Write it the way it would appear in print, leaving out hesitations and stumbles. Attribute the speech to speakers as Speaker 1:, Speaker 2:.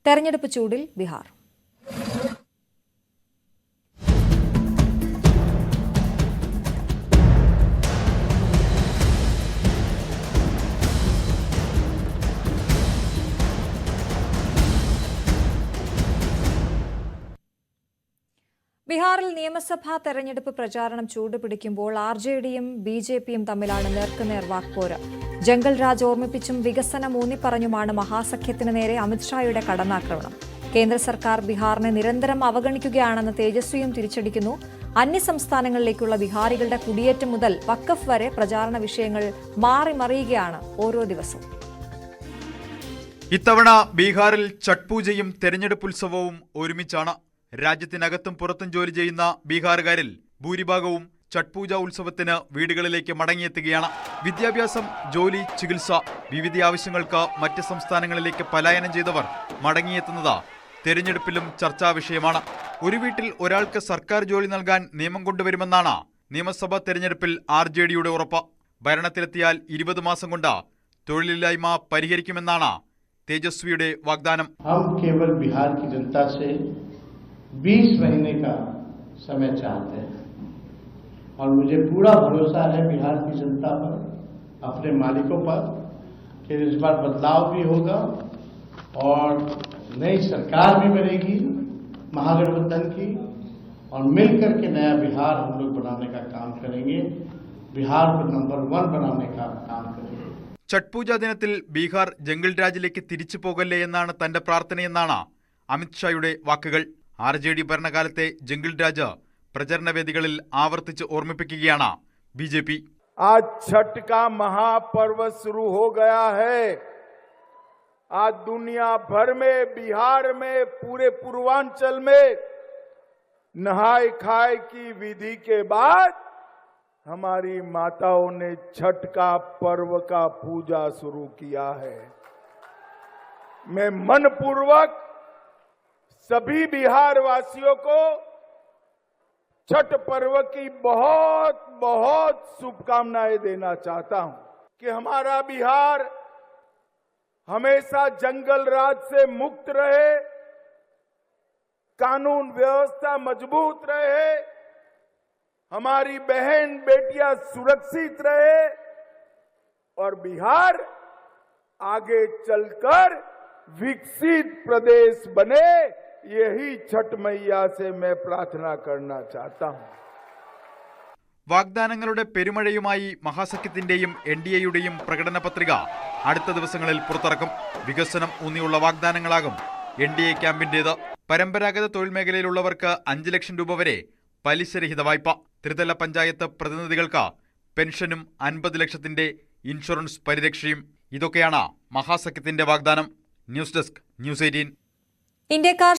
Speaker 1: തെരഞ്ഞെടുപ്പ് ചൂടിൽ ബീഹാർ. ബീഹാറിൽ നിയമസഭാ തെരഞ്ഞെടുപ്പ് പ്രചാരണം ചൂടുപിടിക്കുമ്പോൾ RJDയും BJPയും തമ്മിലാണ് നേർക്കുനേർ വാക്പോര്. ജംഗൽ രാജ് ഓർമ്മിപ്പിച്ചും വികസനം ഊന്നിപ്പറഞ്ഞുമാണ് മഹാസഖ്യത്തിന് നേരെ അമിത്ഷായുടെ കടന്നാക്രമണം. കേന്ദ്ര സർക്കാർ ബീഹാറിനെ നിരന്തരം അവഗണിക്കുകയാണെന്ന് തേജസ്വിയും തിരിച്ചടിക്കുന്നു. അന്യസംസ്ഥാനങ്ങളിലേക്കുള്ള ബീഹാറികളുടെ കുടിയേറ്റം മുതൽ വഖഫ് വരെ പ്രചാരണ വിഷയങ്ങൾ മാറിമറിയുകയാണ് ഓരോ ദിവസവും.
Speaker 2: ഇത്തവണ ബീഹാറിൽ ഛഠ് പൂജയും തെരഞ്ഞെടുപ്പ് ഉത്സവവും ഒരുമിച്ചാണ്. രാജ്യത്തിനകത്തും പുറത്തും ജോലി ചെയ്യുന്ന ബീഹാറുകാരിൽ ഭൂരിഭാഗവും ഛഠ് പൂജ ഉത്സവത്തിന് വീടുകളിലേക്ക് മടങ്ങിയെത്തുകയാണ്. വിദ്യാഭ്യാസം, ജോലി, ചികിത്സ, വിവിധ ആവശ്യങ്ങൾക്ക് മറ്റ് സംസ്ഥാനങ്ങളിലേക്ക് പലായനം ചെയ്തവർ മടങ്ങിയെത്തുന്നത് തെരഞ്ഞെടുപ്പിലും ചർച്ചാ വിഷയമാണ്. ഒരു വീട്ടിൽ ഒരാൾക്ക് സർക്കാർ ജോലി നൽകാൻ നിയമം കൊണ്ടുവരുമെന്നാണ് നിയമസഭാ തെരഞ്ഞെടുപ്പിൽ RJDയുടെ ഉറപ്പ്. ഭരണത്തിലെത്തിയാൽ 20 മാസം കൊണ്ട് തൊഴിലില്ലായ്മ പരിഹരിക്കുമെന്നാണ് തേജസ്വിയുടെ വാഗ്ദാനം.
Speaker 3: 20 महीने का समय चाहते हैं और मुझे पूरा भरोसा है बिहार की जनता पर, अपने मालिकों पर, कि इस बार बदलाव भी होगा और नई सरकार भी बनेगी महागठबंधन की और मिलकर के नया बिहार हम लोग बनाने का काम करेंगे, बिहार को नंबर 1 बनाने का काम करेंगे.
Speaker 2: ഛഠ് പൂജ ദിനത്തിൽ ബീഹാർ ജംഗിൾ രാജിലേക്ക് തിരിച്ചു പോകല്ലേ എന്നാണ് തന്റെ പ്രാർത്ഥനയെന്നാണ് അമിത്ഷായുടെ വാക്കുകൾ. RJD ഭരണകാലത്തെ ജംഗിൾ രാജ് പ്രചരണ വേദികളിൽ ആവർത്തിച്ച് ഓർമ്മിപ്പിക്കുകയാണ് BJP.
Speaker 4: आज छठ का महापर्व शुरू हो गया है. आज दुनिया भर में, बिहार में, पूरे पूर्वांचल में नहाय खाए की विधि के बाद हमारी माताओं ने छठ का पर्व का पूजा शुरू किया है. मैं मनपूर्वक सभी बिहार वासियों को छठ पर्व की बहुत बहुत शुभकामनाएं देना चाहता हूं कि हमारा बिहार हमेशा जंगल राज से मुक्त रहे, कानून व्यवस्था मजबूत रहे, हमारी बहन बेटियां सुरक्षित रहे और बिहार आगे चलकर विकसित प्रदेश बने. यही छठ मैया से मैं प्रार्थना करना चाहता हूं.
Speaker 2: വാഗ്ദാനങ്ങളുടെ പെരുമഴയുമായി മഹാസഖ്യത്തിന്റെയും NDAയുടെയും പ്രകടന പത്രിക അടുത്ത ദിവസങ്ങളിൽ പുറത്തിറക്കും. വികസനം ഊന്നിയുള്ള വാഗ്ദാനങ്ങളാകും NDA ക്യാമ്പിന്റേത്. പരമ്പരാഗത തൊഴിൽ മേഖലയിലുള്ളവർക്ക് 5 ലക്ഷം രൂപ വരെ പലിശരഹിത വായ്പ. ത്രിതല പഞ്ചായത്ത് പ്രതിനിധികൾക്ക് പെൻഷനും 50 ലക്ഷത്തിന്റെ ഇൻഷുറൻസ് പരിരക്ഷയും. ഇതൊക്കെയാണ് മഹാസഖ്യത്തിന്റെ വാഗ്ദാനം. News desk, News 18.
Speaker 1: ഇന്ത്യക്കാർ